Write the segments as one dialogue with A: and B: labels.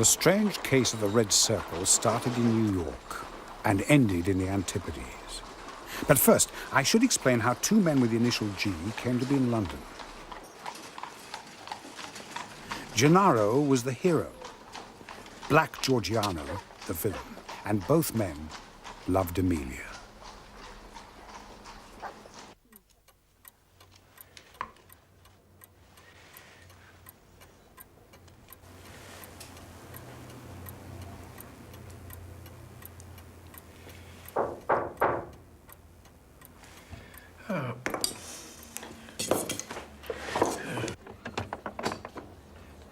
A: The strange case of the Red Circle started in New York and ended in the Antipodes. But first, I should explain how two men with the initial G came to be in London. Gennaro was the hero, Black Georgiano the villain, and both men loved Amelia.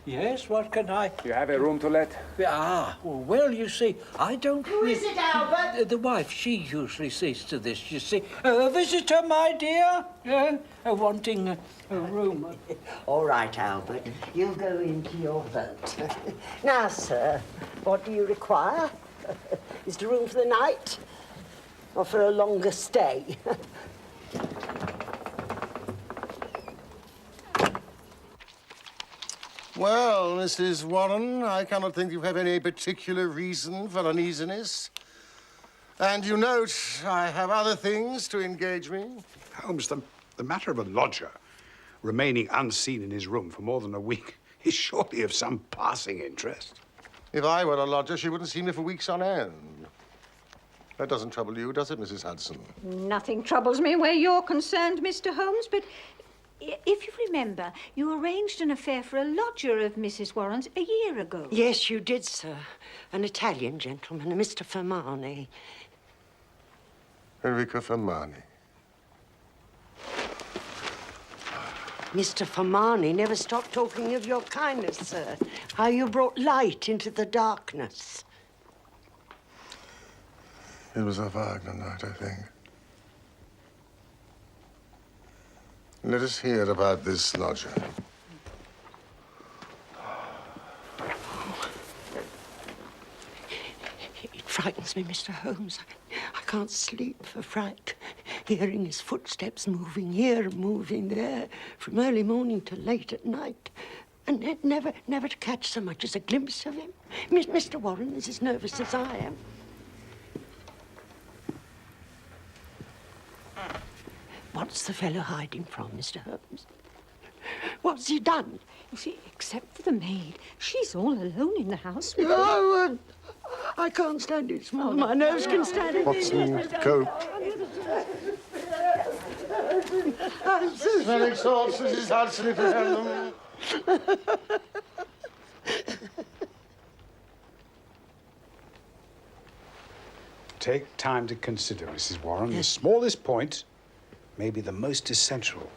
B: Yes, what can I...
C: You have a room to let?
B: Well, you see, I don't...
D: Who is it, Albert?
B: The wife, she usually sees to this, you see. A visitor, my dear, wanting a room.
D: All right, Albert, you go into your boat. Now, sir, what do you require? Is the room for the night or for a longer stay?
E: Well, Mrs. Warren, I cannot think you have any particular reason for uneasiness. And you note I have other things to engage me.
A: Holmes, the matter of a lodger remaining unseen in his room for more than a week is surely of some passing interest.
E: If I were a lodger, she wouldn't see me for weeks on end. That doesn't trouble you, does it, Mrs. Hudson?
F: Nothing troubles me where you're concerned, Mr. Holmes, but if you remember, you arranged an affair for a lodger of Mrs. Warren's a year ago.
D: Yes, you did, sir. An Italian gentleman, a Mr. Fermani.
E: Enrico Fermani.
D: Mr. Fermani never stopped talking of your kindness, sir. How you brought light into the darkness.
E: It was a Wagner night, I think. Let us hear about this lodger.
D: It frightens me, Mr. Holmes. I can't sleep for fright. Hearing his footsteps moving here and moving there, from early morning to late at night. And never to catch so much as a glimpse of him. Mr. Warren is as nervous as I am. What's the fellow hiding from, Mr. Holmes? What's he done?
F: You see, except for the maid, she's all alone in the house.
D: Oh, I can't stand it. My nerves can stand it.
E: Watson, go. Smelling salts, Mrs. Hudson, if you have them.
A: Take time to consider, Mrs. Warren. The smallest point may be the most essential.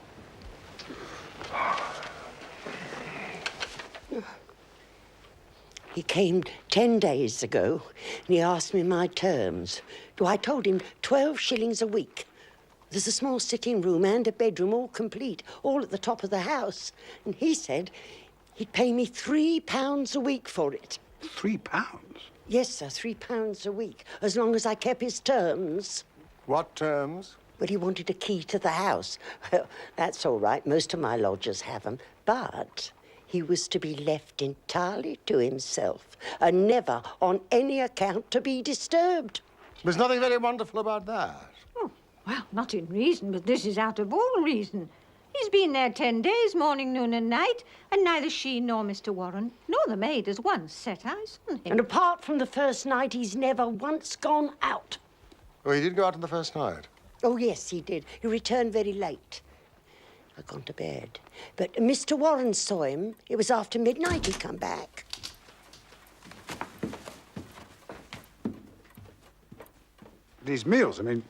D: He came 10 days ago, and he asked me my terms. I told him 12 shillings a week. There's a small sitting room and a bedroom, all complete, all at the top of the house. And he said he'd pay me £3 a week for it.
A: £3?
D: Yes, sir, £3 a week, as long as I kept his terms.
E: What terms?
D: But he wanted a key to the house. Well, that's all right. Most of my lodgers have them. But he was to be left entirely to himself and never, on any account, to be disturbed.
E: There's nothing very wonderful about that.
F: Oh, well, not in reason, but this is out of all reason. He's been there 10 days, morning, noon and night, and neither she nor Mr. Warren nor the maid has once set eyes on him.
D: And apart from the first night, he's never once gone out.
E: Oh, he did go out on the first night?
D: Oh, yes, he did. He returned very late. I'd gone to bed. But Mr. Warren saw him. It was after midnight he come back.
A: These meals, I mean,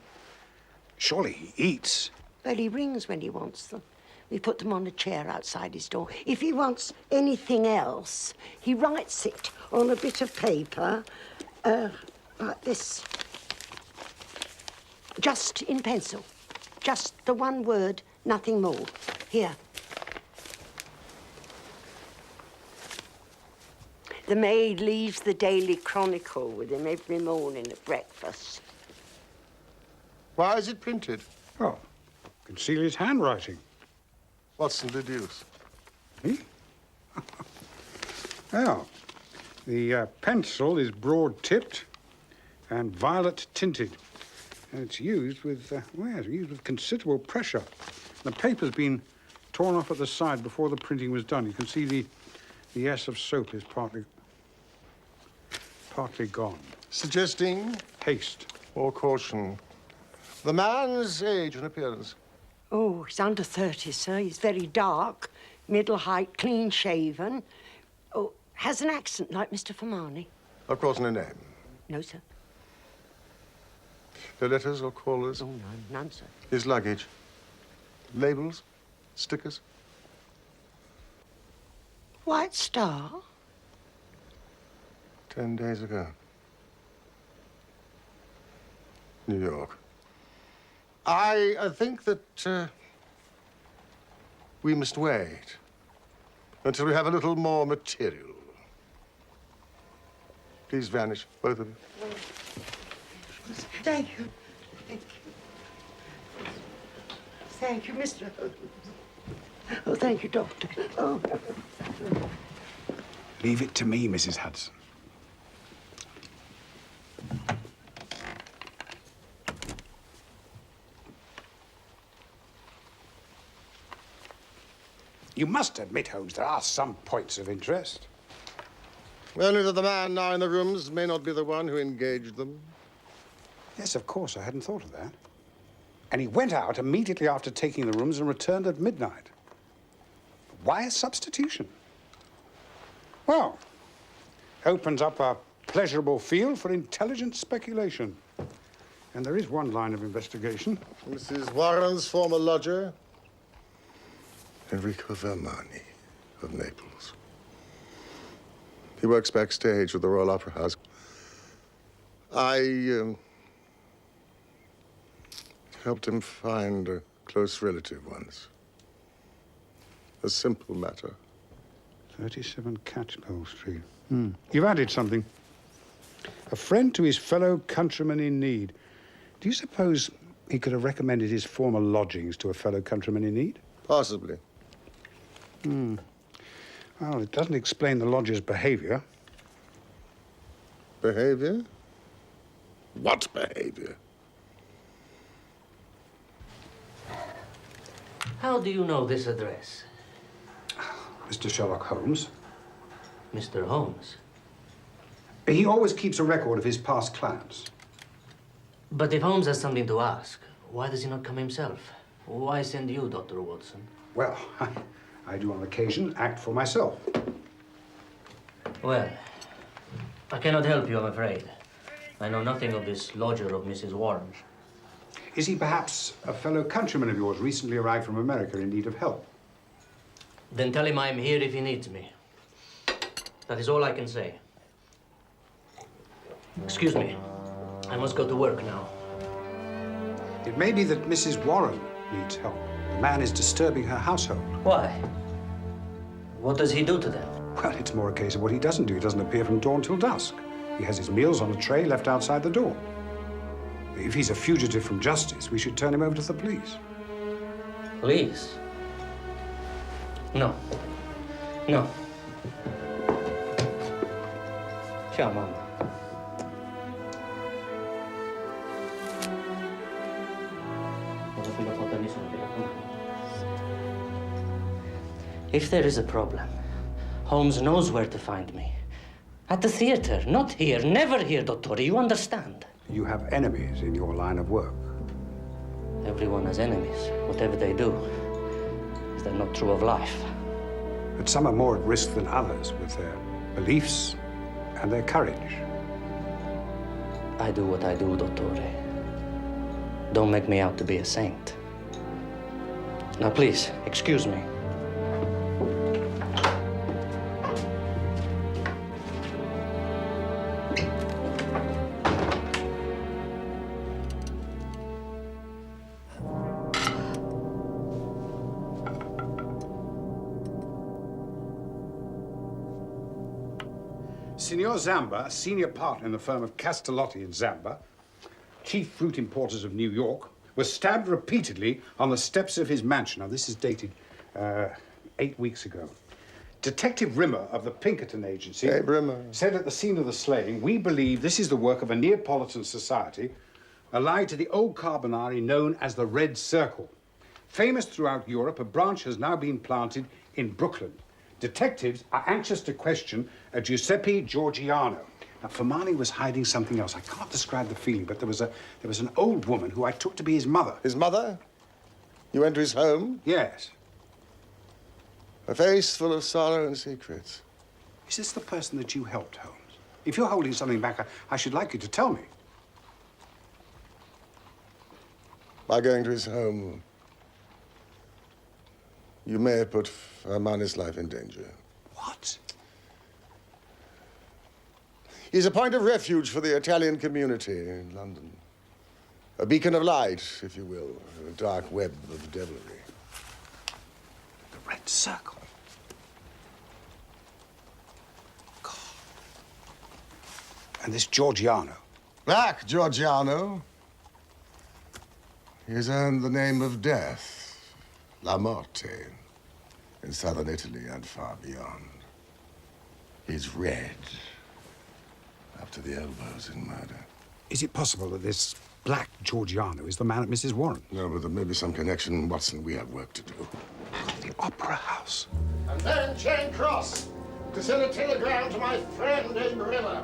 A: surely he eats.
D: Well, he rings when he wants them. We put them on a chair outside his door. If he wants anything else, he writes it on a bit of paper, like this. Just in pencil. Just the one word, nothing more. Here. The maid leaves the Daily Chronicle with him every morning at breakfast.
E: Why is it printed?
A: Oh, conceal his handwriting.
E: Watson, deduce.
A: Me? Well, The pencil is broad-tipped and violet-tinted. And it's used with, it's used with considerable pressure. The paper's been torn off at the side before the printing was done. You can see the S of soap is partly gone.
E: Suggesting?
A: Haste.
E: Or caution. The man's age and appearance.
D: Oh, he's under 30, sir. He's very dark, middle height, clean-shaven. Oh, has an accent like Mr. Fermani.
E: Of course, no name.
D: No, sir.
E: No letters or callers?
D: Oh, no, none, sir.
E: His luggage? Labels? Stickers?
D: White Star?
E: 10 days ago. New York. I think that we must wait until we have a little more material. Please vanish, both of you.
D: Thank you. Thank you. Thank you, Mr. Holmes. Oh, thank you, Doctor. Oh.
A: Leave it to me, Mrs. Hudson. You must admit, Holmes, there are some points of interest.
E: Only that the man now in the rooms may not be the one who engaged them.
A: Yes, of course, I hadn't thought of that. And he went out immediately after taking the rooms and returned at midnight. Why a substitution? Well, opens up a pleasurable field for intelligent speculation. And there is one line of investigation.
E: Mrs. Warren's former lodger, Enrico Vermani of Naples. He works backstage with the Royal Opera House. I helped him find a close relative once. A simple matter.
A: 37 Catchpole Street. You've added something. A friend to his fellow countryman in need. Do you suppose he could have recommended his former lodgings to a fellow countryman in need?
E: Possibly.
A: Well, it doesn't explain the lodger's behavior.
E: Behavior? What behavior?
C: How do you know this address?
A: Mr. Sherlock Holmes.
C: Mr. Holmes.
A: He always keeps a record of his past clients.
C: But if Holmes has something to ask, why does he not come himself? Why send you, Dr. Watson?
A: Well, I do on occasion act for myself.
C: Well, I cannot help you, I'm afraid. I know nothing of this lodger of Mrs. Warren.
A: Is he perhaps a fellow countryman of yours recently arrived from America in need of help?
C: Then tell him I'm here if he needs me. That is all I can say. Excuse me. I must go to work now.
A: It may be that Mrs. Warren needs help. The man is disturbing her household.
C: Why? What does he do to them?
A: Well, it's more a case of what he doesn't do. He doesn't appear from dawn till dusk. He has his meals on a tray left outside the door. If he's a fugitive from justice, we should turn him over to the police.
C: Police? No. No. Ciao, Mama. If there is a problem, Holmes knows where to find me. At the theater, not here, never here, Dottore, you understand?
A: You have enemies in your line of work.
C: Everyone has enemies, whatever they do. Is that not true of life?
A: But some are more at risk than others with their beliefs and their courage.
C: I do what I do, Dottore. Don't make me out to be a saint. Now, please, excuse me.
A: Signor Zamba, a senior partner in the firm of Castellotti and Zamba, chief fruit importers of New York, was stabbed repeatedly on the steps of his mansion. Now, this is dated 8 weeks ago. Detective Rimmer of the Pinkerton Agency
E: Hey, Rimmer.
A: said at the scene of the slaying, we believe this is the work of a Neapolitan society allied to the old Carbonari known as the Red Circle. Famous throughout Europe, a branch has now been planted in Brooklyn. Detectives are anxious to question a Giuseppe Giorgiano. Now, Fermani was hiding something else. I can't describe the feeling, but there was an old woman who I took to be his mother.
E: His mother? You went to his home?
A: Yes.
E: A face full of sorrow and secrets.
A: Is this the person that you helped, Holmes? If you're holding something back, I should like you to tell me.
E: By going to his home, you may have put Fermani's life in danger.
A: What?
E: He's a point of refuge for the Italian community in London. A beacon of light, if you will, in a dark web of devilry.
A: The Red Circle. God. And this Giorgiano.
E: Black Giorgiano. He has earned the name of death, La Morte, in southern Italy and far beyond. He's red, up to the elbows in murder.
A: Is it possible that this Black Giorgiano is the man at Mrs. Warren?
E: No, but there may be some connection, Watson. We have work to do.
A: The Opera House.
E: And then Charing Cross, to send a telegram to my friend in Rimmer.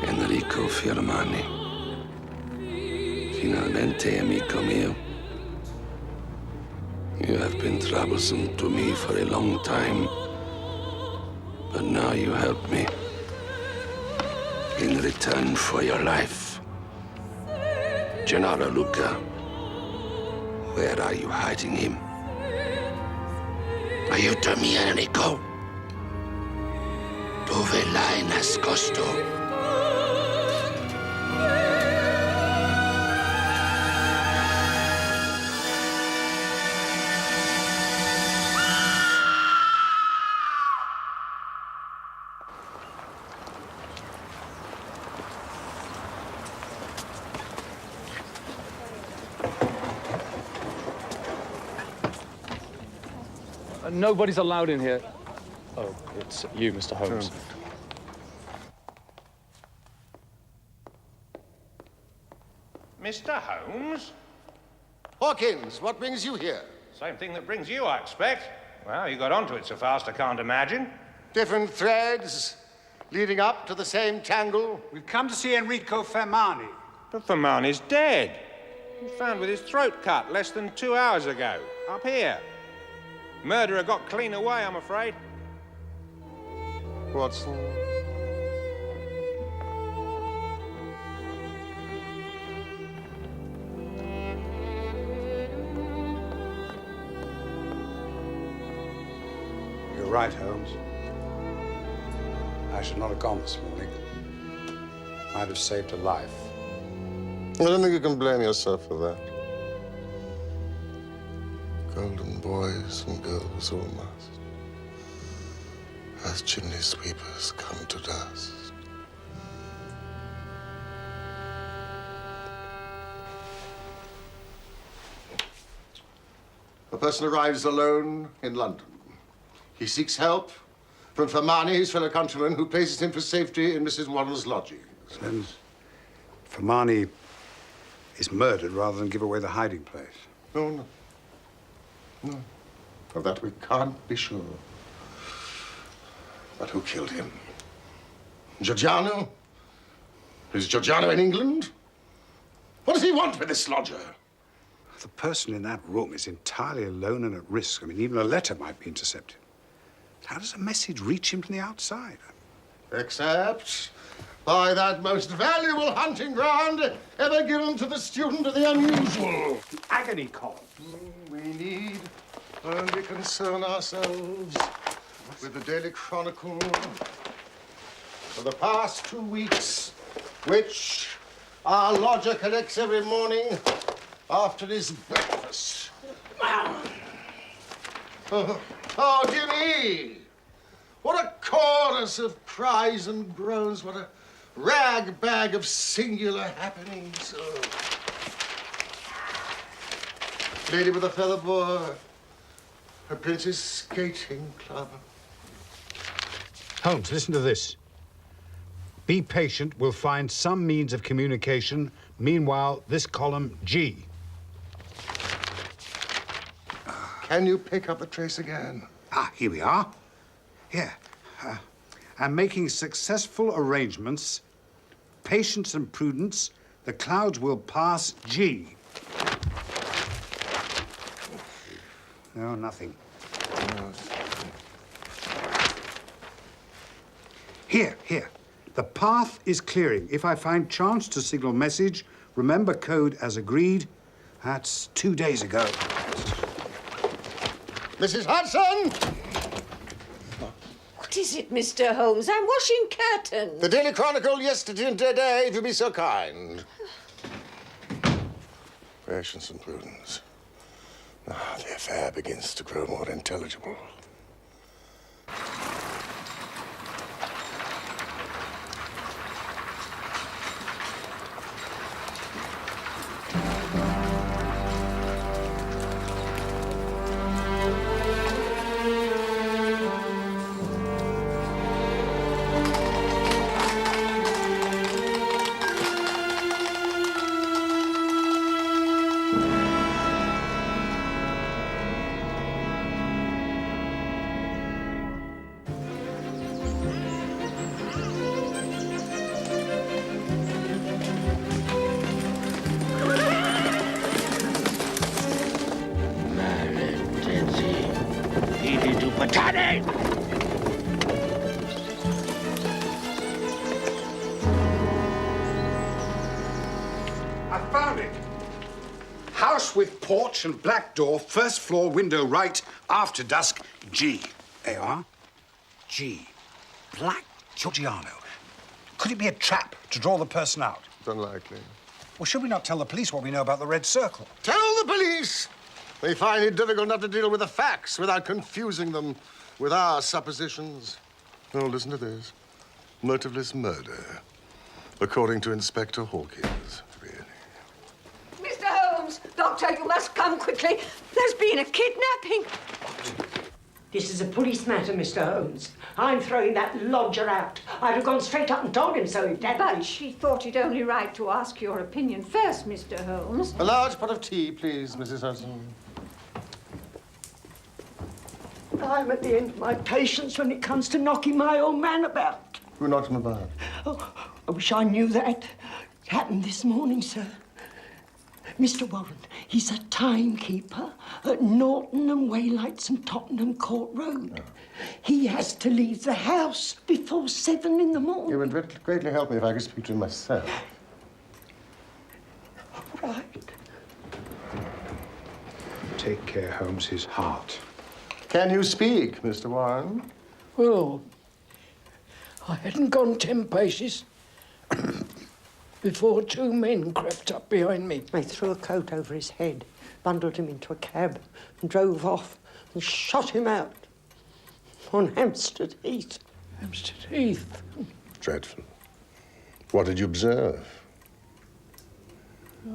G: Enrico Fermani, finalmente amico mio. You have been troublesome to me for a long time, but now you help me in return for your life. Gennaro Luca, where are you hiding him? Aiutami, Enrico. Dove l'hai nascosto?
H: Nobody's allowed in here. Oh, it's you, Mr. Holmes.
I: Mr. Holmes?
E: Hawkins, what brings you here?
I: Same thing that brings you, I expect. Well, you got onto it so fast I can't imagine.
E: Different threads leading up to the same tangle.
A: We've come to see Enrico Fermani.
I: But Fermani's dead. He was found with his throat cut less than 2 hours ago, up here. Murderer got clean away, I'm afraid.
E: Watson.
A: You're right, Holmes. I should not have gone this morning. Might have saved a life.
E: I don't think you can blame yourself for that. Golden boys and girls all must, as chimney sweepers come to dust. A person arrives alone in London. He seeks help from Fermani, his fellow countryman, who places him for safety in Mrs. Warren's lodgings.
A: Then Fermani is murdered rather than give away the hiding place.
E: No. Of that we can't be sure. But who killed him? Giorgiano? Is Giorgiano in England? What does he want with this lodger?
A: The person in that room is entirely alone and at risk. I mean, even a letter might be intercepted. How does a message reach him from the outside?
E: Except by that most valuable hunting ground ever given to the student of the unusual.
A: The agony column.
E: We need only concern ourselves with the Daily Chronicle for the past 2 weeks, which our lodger collects every morning after his breakfast. Oh, dear me! What a chorus of cries and groans, what a rag bag of singular happenings. Oh. Lady with a feather boa, her Prince's skating club.
A: Holmes, listen to this. Be patient, we'll find some means of communication. Meanwhile, this column, G.
E: Can you pick up the trace again?
A: Ah, here we are. Here. I'm making successful arrangements. Patience and prudence. The clouds will pass, G. No, nothing. Here. The path is clearing. If I find chance to signal message, remember code as agreed. That's 2 days ago.
E: Mrs. Hudson!
F: What is it, Mr. Holmes? I'm washing curtains.
E: The Daily Chronicle yesterday and today, if you'll be so kind. Patience and prudence. Now the affair begins to grow more intelligible.
A: I found it. House with porch and black door, first floor, window right, after dusk, G. There you are. G. Black Giorgiano. Could it be a trap to draw the person out?
E: It's unlikely.
A: Well, should we not tell the police what we know about the red circle?
E: Tell the police! They find it difficult enough to deal with the facts without confusing them with our suppositions. Oh, listen to this. Motiveless murder, according to Inspector Hawkins. Really.
F: Mr. Holmes, Doctor, you must come quickly. There's been a kidnapping.
D: This is a police matter, Mr. Holmes. I'm throwing that lodger out. I'd have gone straight up and told him so if that.
F: But she thought it only right to ask your opinion first, Mr. Holmes.
E: A large pot of tea, please, Mrs. Hudson.
D: I'm at the end of my patience when it comes to knocking my old man about.
E: Who knocked him about?
D: Oh, I wish I knew that. It happened this morning, sir. Mr. Warren, he's a timekeeper at Norton and Waylights and Tottenham Court Road. He has to leave the house before 7 in the morning.
E: It would greatly help me if I could speak to him myself.
D: Right.
A: Take care, Holmes, his heart.
E: Can you speak, Mr. Warren?
B: Well, I hadn't gone 10 paces before 2 men crept up behind me.
D: They threw a coat over his head, bundled him into a cab and drove off and shot him out on Hampstead Heath.
B: Hampstead Heath?
E: Dreadful. What did you observe?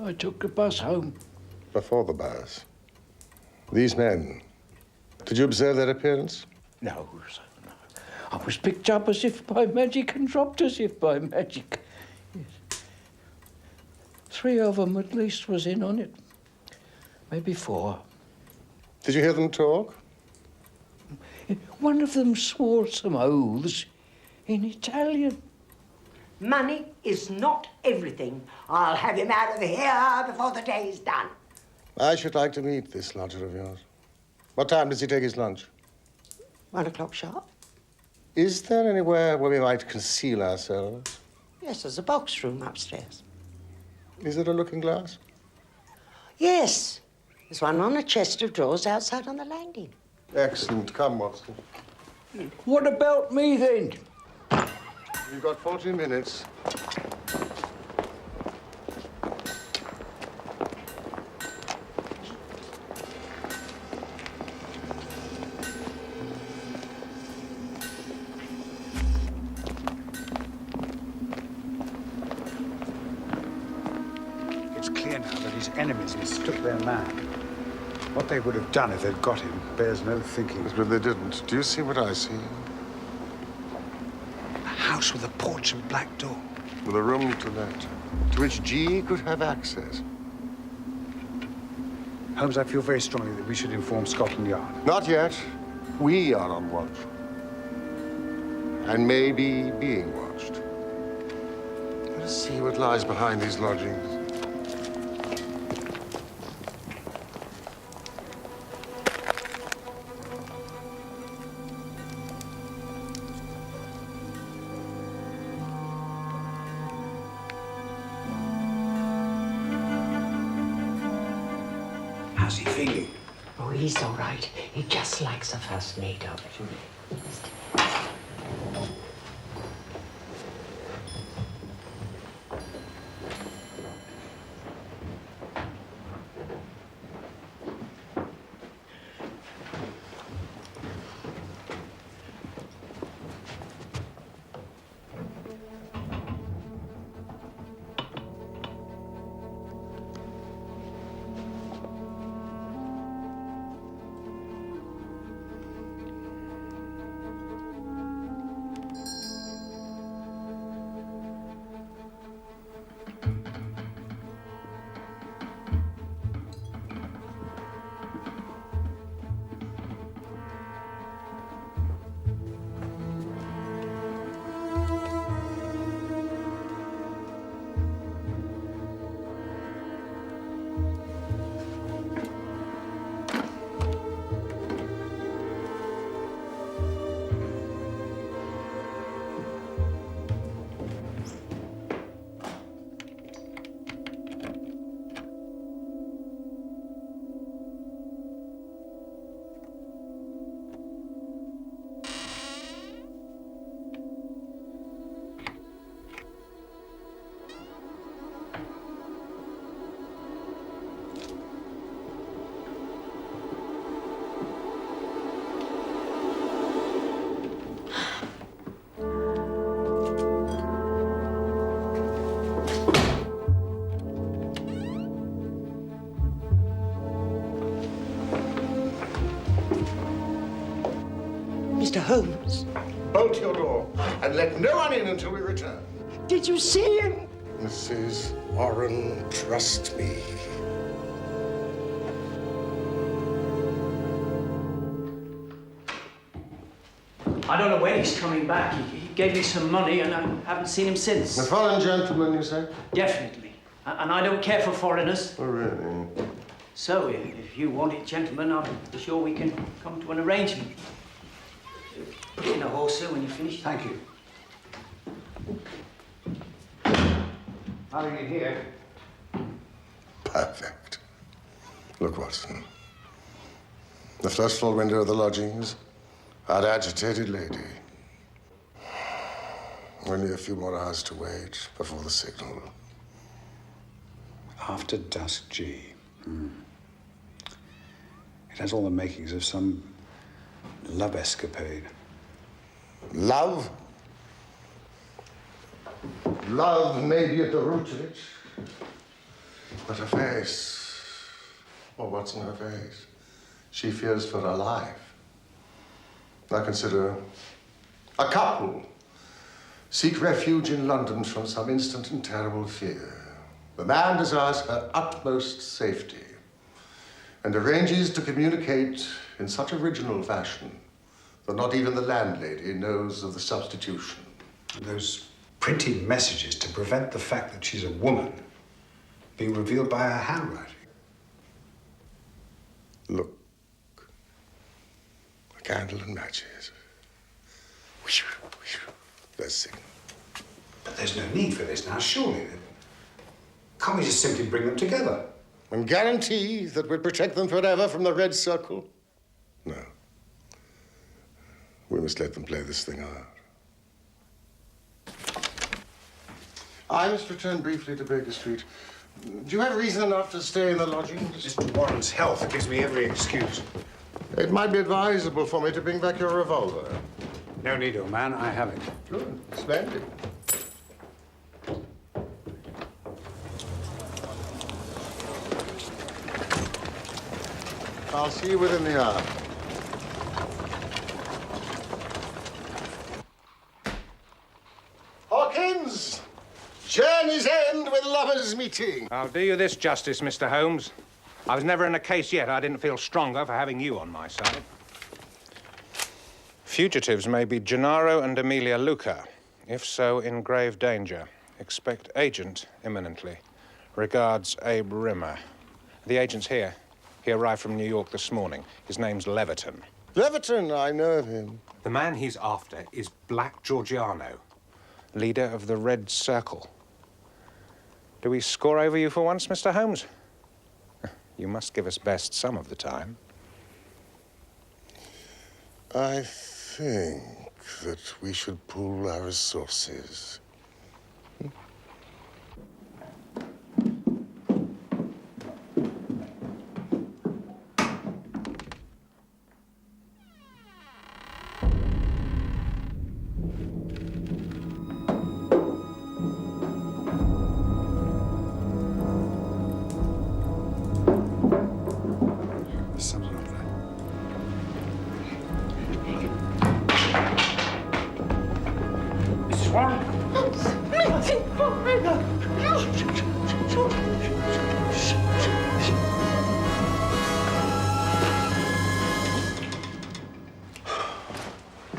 B: I took the bus home.
E: Before the bus. These men. Did you observe their appearance?
B: No, sir, no. I was picked up as if by magic and dropped as if by magic. Yes. 3 of them at least was in on it. Maybe 4.
E: Did you hear them talk?
B: One of them swore some oaths in Italian.
D: Money is not everything. I'll have him out of here before the day's done.
E: I should like to meet this lodger of yours. What time does he take his lunch?
D: 1 o'clock sharp.
E: Is there anywhere where we might conceal ourselves?
D: Yes, there's a box room upstairs.
E: Is it a looking glass?
D: Yes. There's one on a chest of drawers outside on the landing.
E: Excellent. Come, Watson.
B: What about me then?
E: You've got 40 minutes.
A: It's clear now that his enemies mistook their man. What they would have done if they'd got him bears no thinking.
E: But they didn't. Do you see what I see?
A: A house with a porch and black door.
E: With a room to let, to which G could have access.
A: Holmes, I feel very strongly that we should inform Scotland Yard.
E: Not yet. We are on watch. And maybe being watched. Let us see what lies behind these lodgings.
A: How's he feeling?
D: Oh, he's all right. He just likes a first mate of it. Mr. Holmes,
E: Bolt your door and let no one in until we return.
D: did you see him?
E: Mrs. Warren, trust me.
J: I don't know when he's coming back. He gave me some money and I haven't seen him since.
E: A foreign gentleman, you say?
J: Definitely. And I don't care for foreigners.
E: Oh, really?
J: So, if you want it, gentlemen, I'm sure we can come to an arrangement. Put it in a horse, sir, when you're finished.
A: Thank you. How are you here?
E: Perfect. Look, Watson. The first floor window of the lodgings, our agitated lady. Only a few more hours to wait before the signal.
A: After dusk, G. It has all the makings of some love escapade.
E: Love? Love may be at the root of it. But her face, well, what's in her face? She fears for her life. I consider a couple seek refuge in London from some instant and terrible fear. The man desires her utmost safety and arranges to communicate in such original fashion that not even the landlady knows of the substitution.
A: Those printed messages to prevent the fact that she's a woman being revealed by her handwriting.
E: Look. A candle and matches. There's signal.
A: But there's no need for this now, surely. Can't we just simply bring them together?
E: And guarantee that we'll protect them forever from the Red Circle? No. We must let them play this thing out. I must return briefly to Baker Street. Do you have reason enough to stay in the lodgings?
A: Mr. Warren's health gives me every excuse.
E: It might be advisable for me to bring back your revolver.
A: No need, old man. I have it.
E: Good. Splendid. I'll see you within the hour. Hawkins! Journey's end with lovers' meeting.
I: I'll do you this justice, Mr. Holmes. I was never in a case yet I didn't feel stronger for having you on my side. Fugitives may be Gennaro and Emilia Lucca. If so, in grave danger. Expect agent imminently. Regards, Abe Rimmer. The agent's here. He arrived from New York this morning. His name's Leverton.
E: Leverton, I know of him.
I: The man he's after is Black Georgiano, leader of the Red Circle. Do we score over you for once, Mr. Holmes? You must give us best some of the time.
E: I think that we should pool our resources.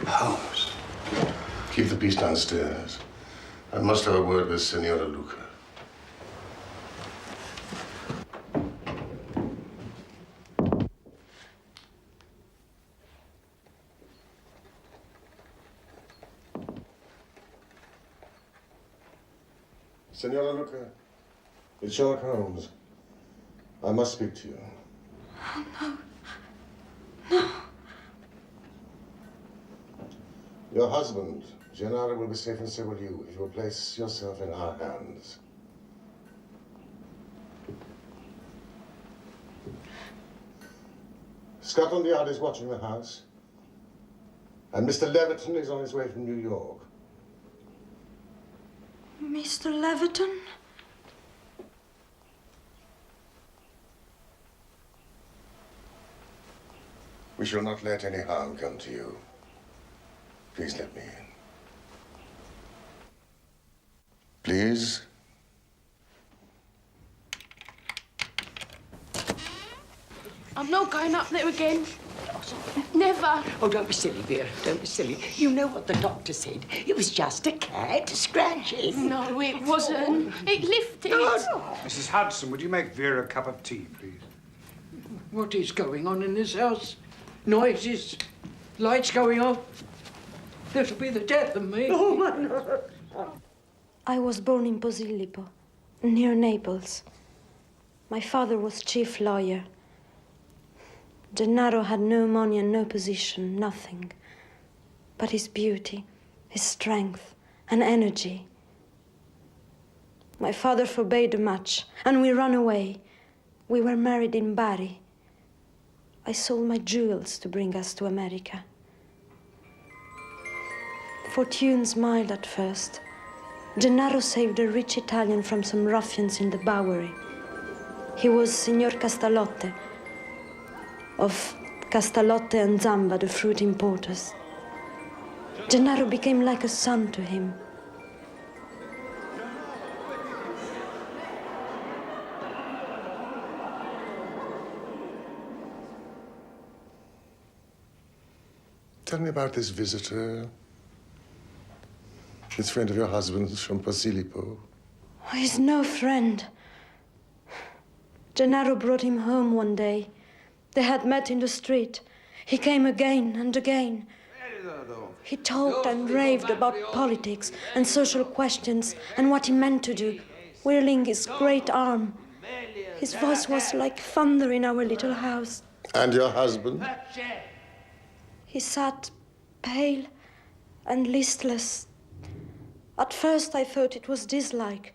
A: Holmes.
E: Keep the peace downstairs. I must have a word with Senora Lucca. Senora Lucca, it's Sherlock Holmes. I must speak to you.
D: Oh, no. No.
E: Your husband, Gennaro, will be safe, and so will you, if you will place yourself in our hands. Scotland Yard is watching the house, and Mr. Leverton is on his way from New York.
D: Mr. Leverton?
E: We shall not let any harm come to you. Please let me in. Please?
K: I'm not going up there again. Never.
D: Oh, don't be silly, Vera. Don't be silly. You know what the doctor said. It was just a cat scratching.
K: No, it wasn't. It lifted.
A: Mrs. Hudson, would you make Vera a cup of tea, please?
B: What is going on in this house? Noises, lights going off. It'll be the death of me.
D: Oh, my God.
L: I was born in Posillipo, near Naples. My father was chief lawyer. Gennaro had no money and no position, nothing. But his beauty, his strength, and energy. My father forbade the match, and we ran away. We were married in Bari. I sold my jewels to bring us to America. Fortune smiled at first. Gennaro saved a rich Italian from some ruffians in the Bowery. He was Signor Castalotte, of Castalotte and Zamba, the fruit importers. Gennaro became like a son to him.
E: Tell me about this visitor. This friend of your husband's from Posillipo.
L: Oh, he's no friend. Gennaro brought him home one day. They had met in the street. He came again and again. He talked and raved about politics and social questions and what he meant to do, whirling his great arm. His voice was like thunder in our little house.
E: And your husband?
L: He sat pale and listless. At first I thought it was dislike,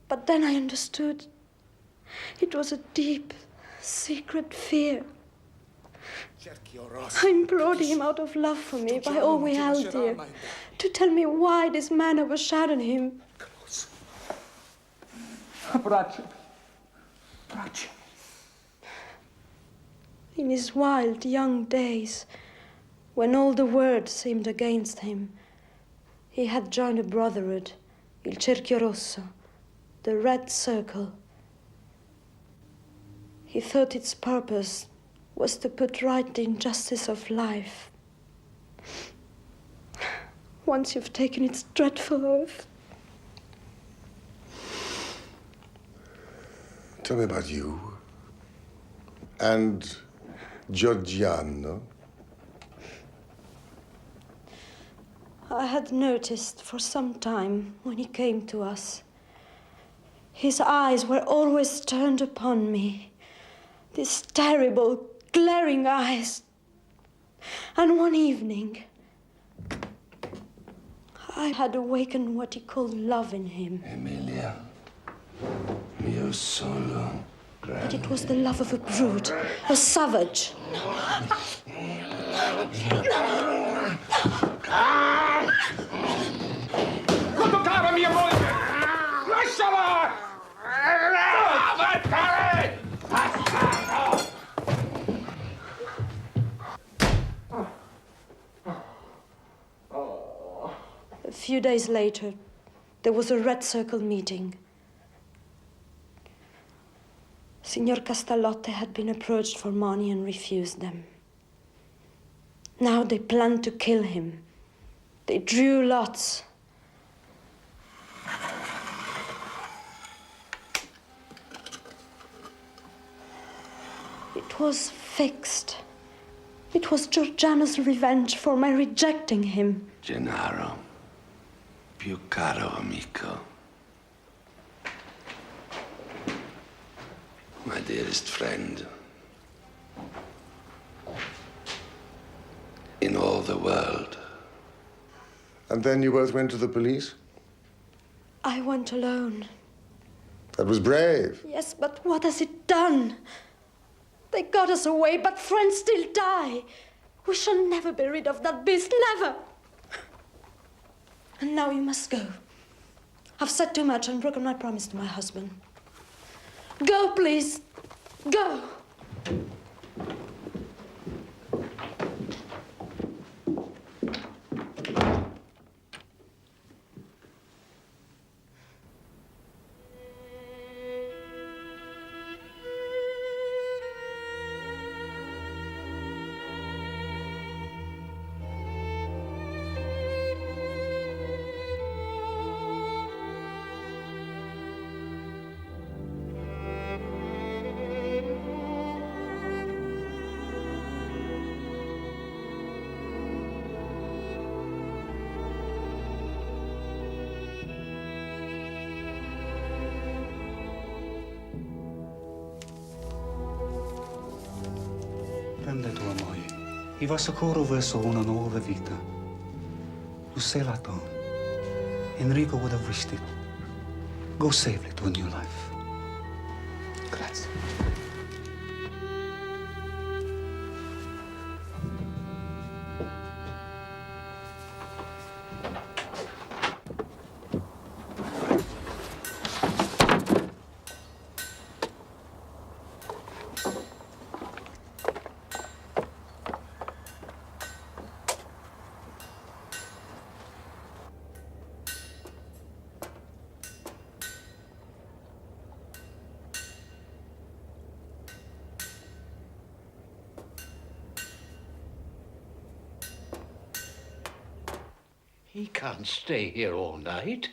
L: but then I understood. It was a deep, secret fear. I implored him out of love for me, by all we held dear, to tell me why this man overshadowed him. In his wild young days, when all the world seemed against him, he had joined a brotherhood, Il Cerchio Rosso, the Red Circle. He thought its purpose was to put right the injustice of life. Once you've taken its dreadful oath.
E: Tell me about you. And Giorgiano.
L: I had noticed for some time when he came to us. His eyes were always turned upon me. These terrible, glaring eyes. And one evening, I had awakened what he called love in him.
G: Emilia, io solo.
L: But it was the love of a brute, a savage.
A: Cara mia moglie! Lasciala!
L: A few days later, there was a Red Circle meeting. Signor Castellotte had been approached for money and refused them. Now they planned to kill him. They drew lots. It was fixed. It was Giorgiano's revenge for my rejecting him.
G: Gennaro, più caro amico. My dearest friend. In all the world.
E: And then you both went to the police?
L: I went alone.
E: That was brave.
L: Yes, but what has it done? They got us away, but friends still die. We shall never be rid of that beast, never. And now you must go. I've said too much and broken my promise to my husband. Go, please. Go.
A: Prende tua moglie. I va sicuro verso una nuova vita. You say la done. Enrico would have wished it. Go safely to a new life. Grazie.
B: He can't stay here all night.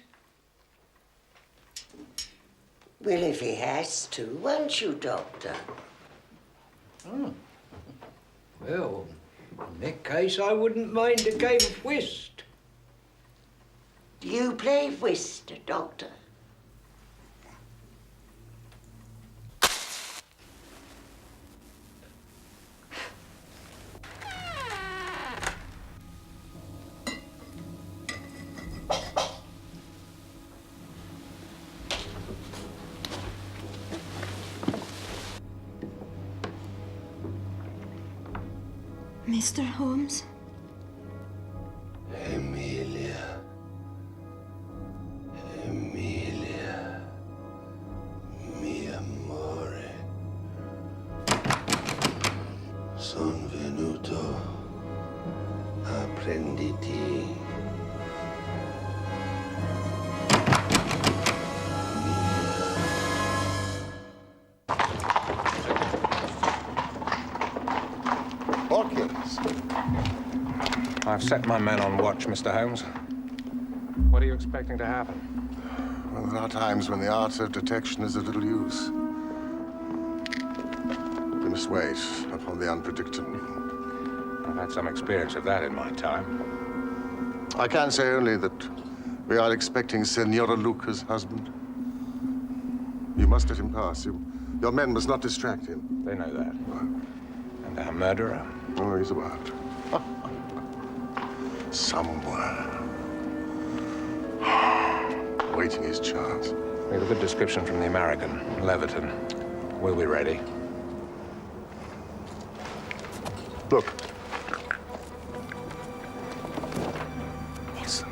D: Well, if he has to, won't you, Doctor?
B: Oh. Well, In that case, I wouldn't mind a game of whist.
D: Do you play whist, Doctor?
L: Mr. Holmes?
G: Emilia. Emilia. Mi amore. Son venuto a prenditi.
E: Hawkins.
I: I've set my men on watch, Mr. Holmes. What are you expecting to happen?
E: Well, there are times when the art of detection is of little use. We must wait upon the unpredictable.
I: I've had some experience of that in my time.
E: I can say only that we are expecting Senora Luca's husband. You must let him pass. Your men must not distract him.
I: They know that. And our murderer?
E: Oh, he's about. Somewhere. Waiting his chance.
I: We have a good description from the American, Leverton. We'll be ready.
E: Look. Watson.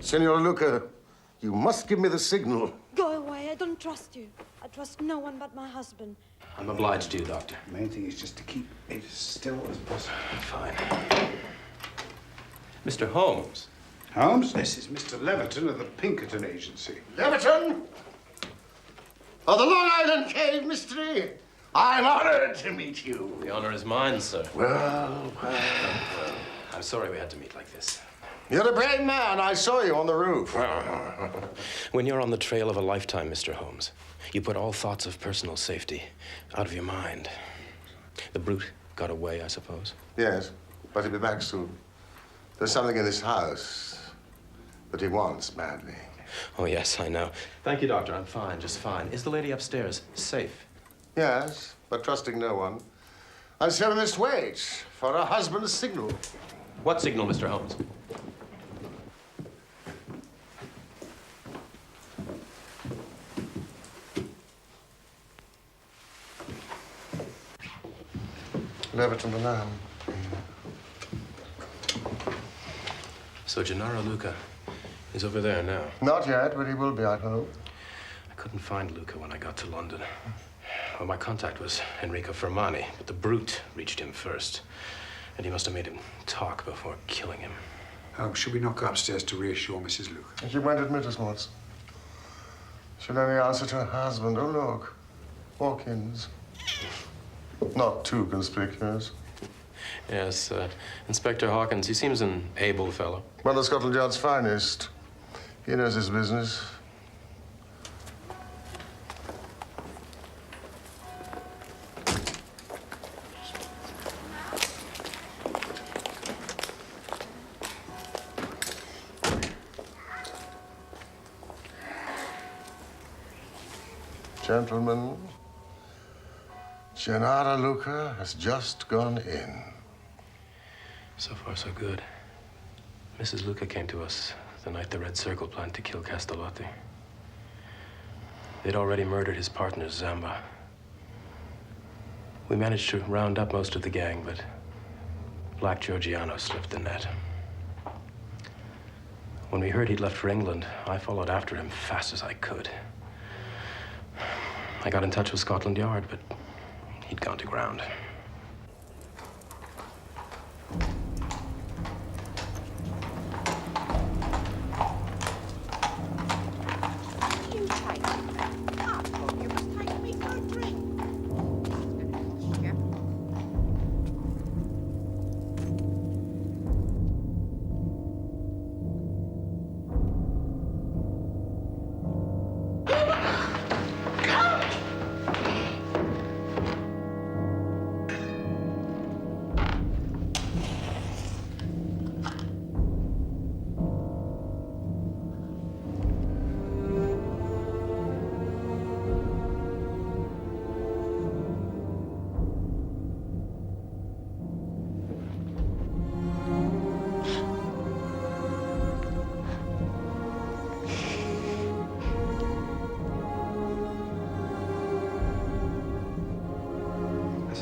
E: Senor Luca, you must give me the signal.
L: Go away. I don't trust you. I trust no one but my husband.
C: I'm obliged to you, Doctor.
A: The main thing is just to keep it as still as possible.
C: Fine. Mr. Holmes.
A: Holmes, this is Mr. Leverton of the Pinkerton Agency.
E: Leverton? Of the Long Island Cave Mystery? I'm honored to meet you.
C: The honor is mine, sir.
E: Well.
C: I'm sorry we had to meet like this.
E: You're a brave man. I saw you on the roof.
C: When you're on the trail of a lifetime, Mr. Holmes, you put all thoughts of personal safety out of your mind. The brute got away, I suppose?
E: Yes, but he'll be back soon. There's something in this house that he wants badly.
C: Oh, yes, I know. Thank you, Doctor. I'm fine, just fine. Is the lady upstairs safe?
E: Yes, but trusting no one. And so we must wait for her husband's signal.
C: What signal, Mr. Holmes?
E: Leverton the Lamb.
C: So Gennaro Luca is over there now?
E: Not yet, but he will be, I hope.
C: I couldn't find Luca when I got to London. Well, my contact was Enrico Fermani, but the brute reached him first. And he must have made him talk before killing him.
A: Should we not go upstairs to reassure Mrs. Luca?
E: She won't admit us, Watson. She'll only answer to her husband. Oh, look. Hawkins. Not too conspicuous.
C: Yes, Inspector Hawkins. He seems an able fellow.
E: One of Scotland Yard's finest. He knows his business. Gentlemen, Gennaro Luca has just gone in.
C: So far, so good. Mrs. Luca came to us the night the Red Circle planned to kill Castellotti. They'd already murdered his partner, Zamba. We managed to round up most of the gang, but Black Giorgiano slipped the net. When we heard he'd left for England, I followed after him fast as I could. I got in touch with Scotland Yard, but he'd gone to ground.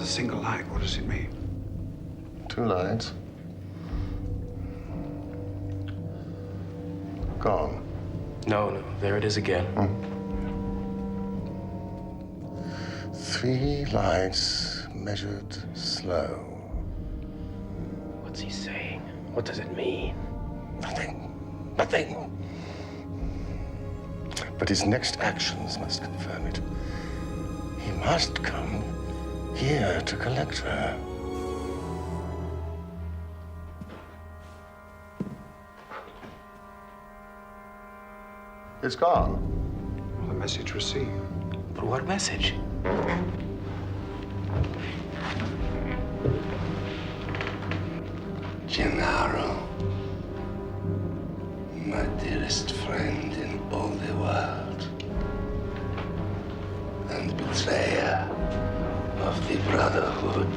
A: Single light, what does it mean?
E: 2 lights. Gone.
C: No, there it is again.
E: 3 lights measured slow.
C: What's he saying? What does it mean?
E: Nothing. But his next actions must confirm it. He must come here to collect her. It's gone.
A: Well, the message received.
C: But what message?
G: Gennaro, my dearest friend in all the world, and betrayer of the Brotherhood.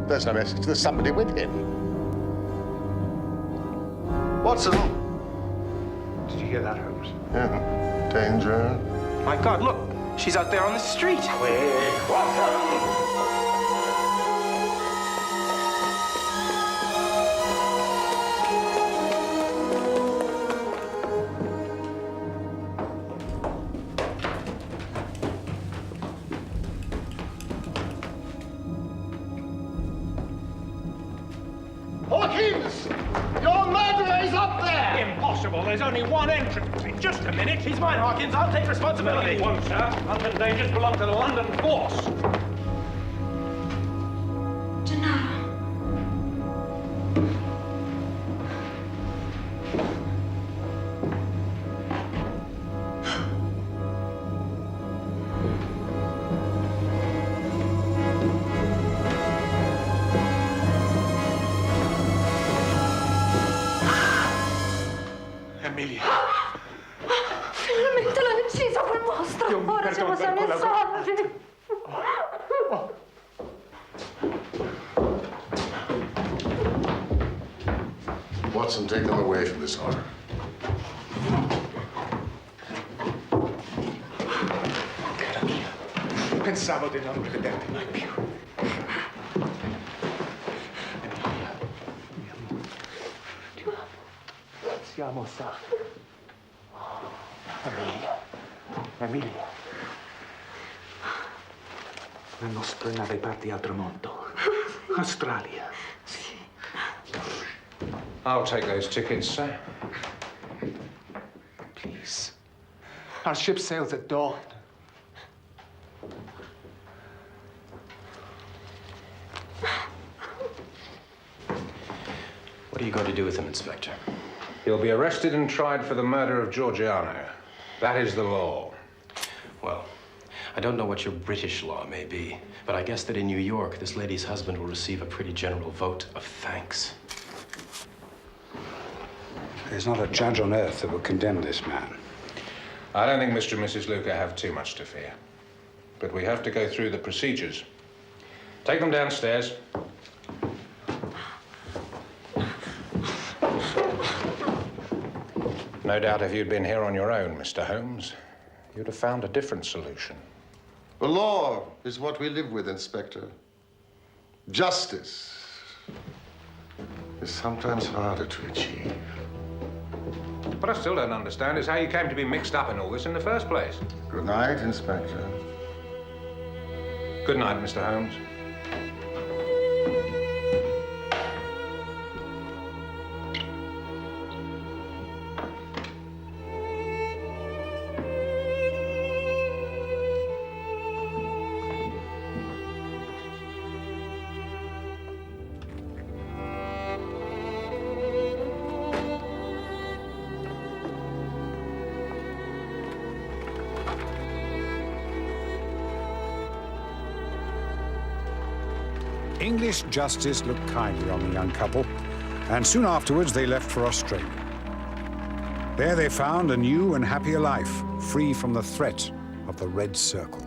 E: There's no message. There's somebody with him. Watson!
A: Did you hear that, Holmes?
E: Yeah. Danger.
C: My God, look! She's out there on the street!
G: Quick, Watson!
E: Hawkins! Your murderer is up there!
M: Impossible. There's only one entrance. In just a minute.
C: He's mine, Hawkins. I'll take responsibility.
M: You won't, sir. London dangers belong to the London force.
L: Gennaro.
C: Emilia.
K: Finalmente l'ho ucciso quel mostro. Ora siamo sani e salvi.
E: Watson, take them away from this horror.
A: Pensavo di non rivederti mai più.
M: Siamo salvi. Emilia. La nostra nave parte al tramonto. Australia.
I: I'll take those tickets, sir.
M: Please. Our ship sails at dawn.
C: What are you going to do with him, Inspector?
I: He'll be arrested and tried for the murder of Giorgiano. That is the law.
C: Well, I don't know what your British law may be, but I guess that in New York, this lady's husband will receive a pretty general vote of thanks.
A: There's not a judge on earth that will condemn this man.
I: I don't think Mr. and Mrs. Luca have too much to fear. But we have to go through the procedures. Take them downstairs. No doubt if you'd been here on your own, Mr. Holmes, you'd have found a different solution.
E: The law is what we live with, Inspector. Justice is sometimes harder to achieve.
I: What I still don't understand is how you came to be mixed up in all this in the first place.
E: Good night, Inspector.
I: Good night, Mr. Holmes.
A: English justice looked kindly on the young couple, and soon afterwards they left for Australia. There they found a new and happier life, free from the threat of the Red Circle.